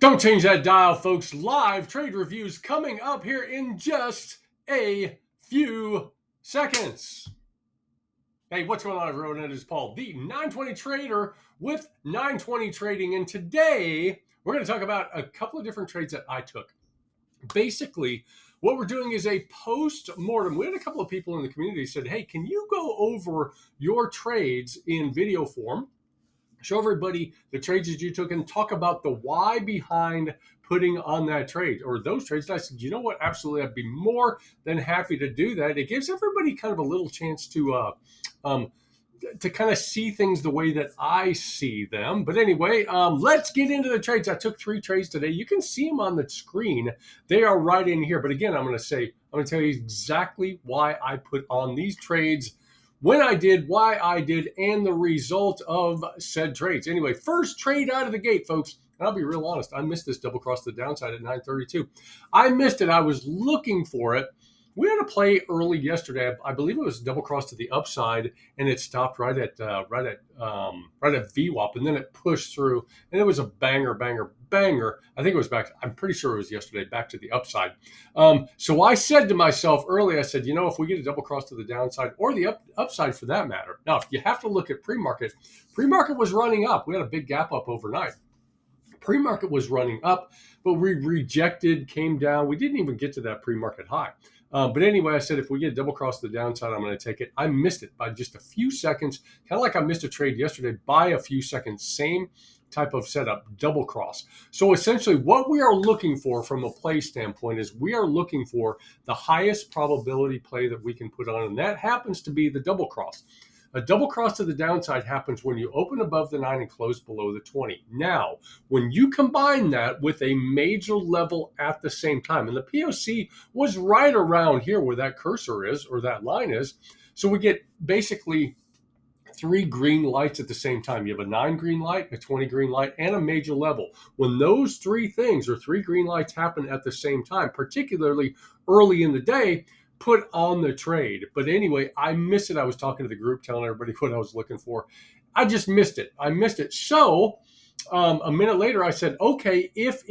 Don't change that dial, folks. Live trade reviews coming up here in just a few seconds. Hey, what's going on, everyone? It is Paul, the 920 Trader with 920 Trading. And today we're going to talk about a couple of different trades that I took. Basically, what we're doing is a post-mortem. We had a couple of people in the community said, hey, can you go over your trades in video form? Show everybody the trades that you took and talk about the why behind putting on that trade or those trades. And I said, you know what? Absolutely. I'd be more than happy to do that. It gives everybody kind of a little chance to kind of see things the way that I see them. But anyway, let's get into the trades. I took 3 trades today. You can see them on the screen. They are right in here. But again, I'm going to tell you exactly why I put on these trades, when I did, why I did, and the result of said trades. Anyway, first trade out of the gate, folks. And I'll be real honest, I missed this double cross to the downside at 932. I missed it. I was looking for it. We had a play early yesterday. I believe it was double cross to the upside, and it stopped right at VWAP, and then it pushed through, and it was a banger. I think it was back. I'm pretty sure it was yesterday, back to the upside. So I said to myself early, I said, if we get a double cross to the downside or the upside for that matter. Now, if you have to look at pre-market was running up. We had a big gap up overnight. Pre-market was running up, but we rejected, came down. We didn't even get to that pre-market high. But anyway, I said, if we get a double cross to the downside, I'm going to take it. I missed it by just a few seconds, kind of like I missed a trade yesterday by a few seconds. Same type of setup, double cross. So essentially what we are looking for from a play standpoint is we are looking for the highest probability play that we can put on, and that happens to be the double cross. A double cross to the downside happens when you open above the 9 and close below the 20. Now, when you combine that with a major level at the same time, and the POC was right around here where that cursor is, or that line is, so we get basically 3 green lights at the same time. You have a 9 green light, a 20 green light, and a major level. When those 3 things or 3 green lights happen at the same time, particularly early in the day, put on the trade. But anyway, I missed it. I was talking to the group, telling everybody what I was looking for. I just missed it. So a minute later, I said, okay, if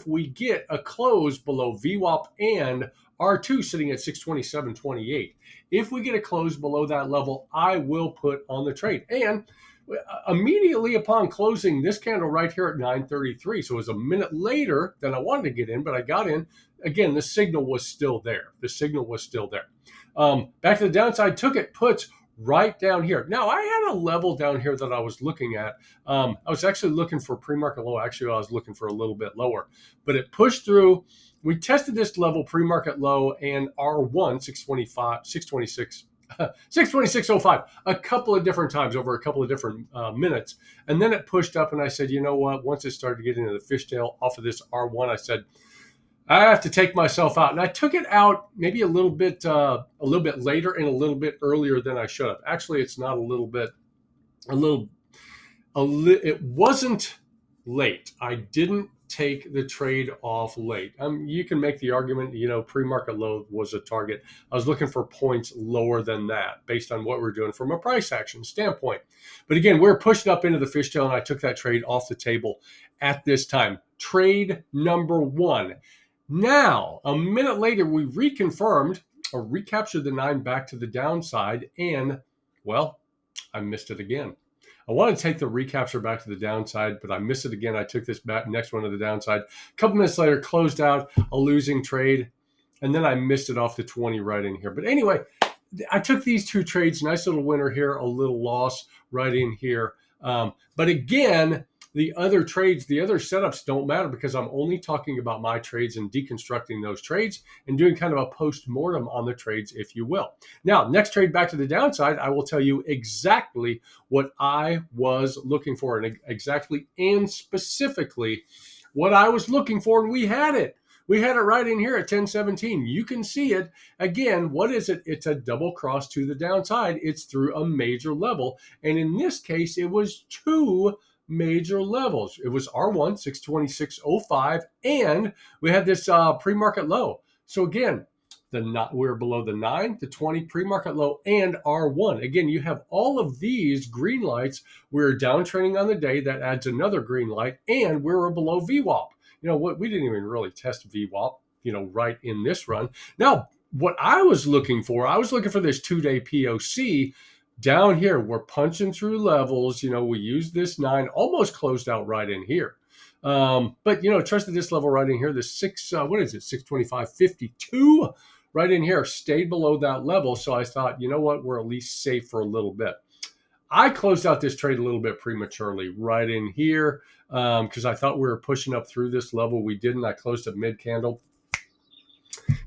we get a close below VWAP and R2 sitting at 627.28, if we get a close below that level, I will put on the trade. And immediately upon closing this candle right here at 933, so it was a minute later than I wanted to get in, but I got in. Again, the signal was still there. Back to the downside, took it, puts right down here. Now, I had a level down here that I was looking at. I was actually looking for pre-market low. Actually, I was looking for a little bit lower, but it pushed through. We tested this level, pre-market low, and R1, 626. 626.05 a couple of different times over a couple of different minutes. And then it pushed up, and I said, you know what? Once it started to get into the fishtail off of this R1, I said, I have to take myself out. And I took it out maybe a little bit later and a little bit earlier than I should have. Actually, it's not it wasn't late. I didn't take the trade off late. You can make the argument, pre-market low was a target. I was looking for points lower than that based on what we're doing from a price action standpoint. But again, we're pushing up into the fishtail, and I took that trade off the table at this time. Trade number 1. Now, a minute later, we reconfirmed or recaptured the 9 back to the downside, and, well, I missed it again. I want to take the recapture back to the downside, but I missed it again. I took this back, next one to the downside. A couple minutes later, closed out a losing trade, and then I missed it off the 20 right in here. But anyway, I took these 2 trades, nice little winner here, a little loss right in here. But again, the other trades, the other setups don't matter because I'm only talking about my trades and deconstructing those trades and doing kind of a post-mortem on the trades, if you will. Now, next trade back to the downside, I will tell you exactly what I was looking for and exactly and specifically what I was looking for, and we had it. We had it right in here at 1017. You can see it. Again, what is it? It's a double cross to the downside. It's through a major level. And in this case, it was 2 major levels. It was R1, 626.05, and we had this pre-market low. So again, we're below the 9, the 20 pre-market low, and R1. Again, you have all of these green lights. We're downtrending on the day. That adds another green light, and we're below VWAP. what we didn't even really test VWAP, right in this run. Now, what I was looking for this 2-day POC down here. We're punching through levels. We used this 9, almost closed out right in here. But trusted this level right in here, this 625.52 right in here, stayed below that level. So I thought, what, we're at least safe for a little bit. I closed out this trade a little bit prematurely right in here because I thought we were pushing up through this level. We didn't. I closed at mid candle.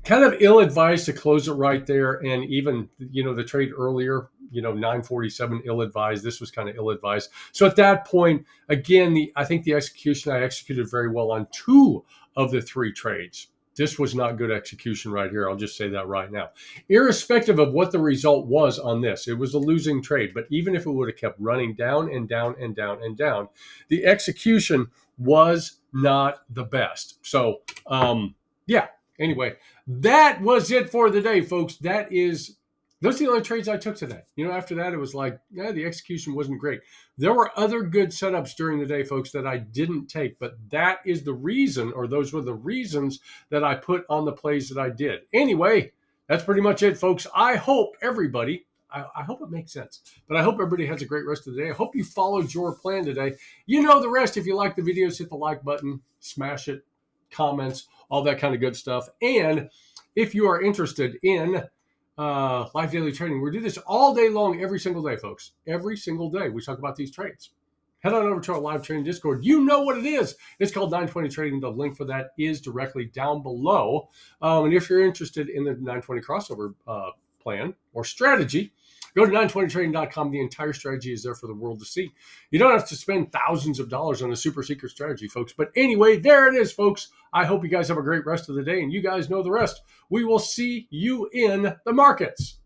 Kind of ill-advised to close it right there. And even, the trade earlier, 947, ill-advised. This was kind of ill-advised. So at that point, again, I think the execution, I executed very well on 2 of the 3 trades. This was not good execution right here. I'll just say that right now. Irrespective of what the result was on this, it was a losing trade. But even if it would have kept running down and down and down and down, the execution was not the best. So, yeah. Anyway, that was it for the day, folks. Those are the only trades I took today. After that, it was like, the execution wasn't great. There were other good setups during the day, folks, that I didn't take, but that is the reason, or those were the reasons that I put on the plays that I did. Anyway, that's pretty much it, folks. I hope everybody, I hope it makes sense, but I hope everybody has a great rest of the day. I hope you followed your plan today. You know the rest. If you like the videos, hit the like button, smash it, comments, all that kind of good stuff. And if you are interested in live daily trading, we do this all day long, every single day, folks. Every single day we talk about these trades. Head on over to our live trading Discord. You know what it is. It's called 920 Trading. The link for that is directly down below. And if you're interested in the 920 crossover plan or strategy, go to 920trading.com. The entire strategy is there for the world to see. You don't have to spend thousands of dollars on a super secret strategy, folks. But anyway, there it is, folks. I hope you guys have a great rest of the day, and you guys know the rest. We will see you in the markets.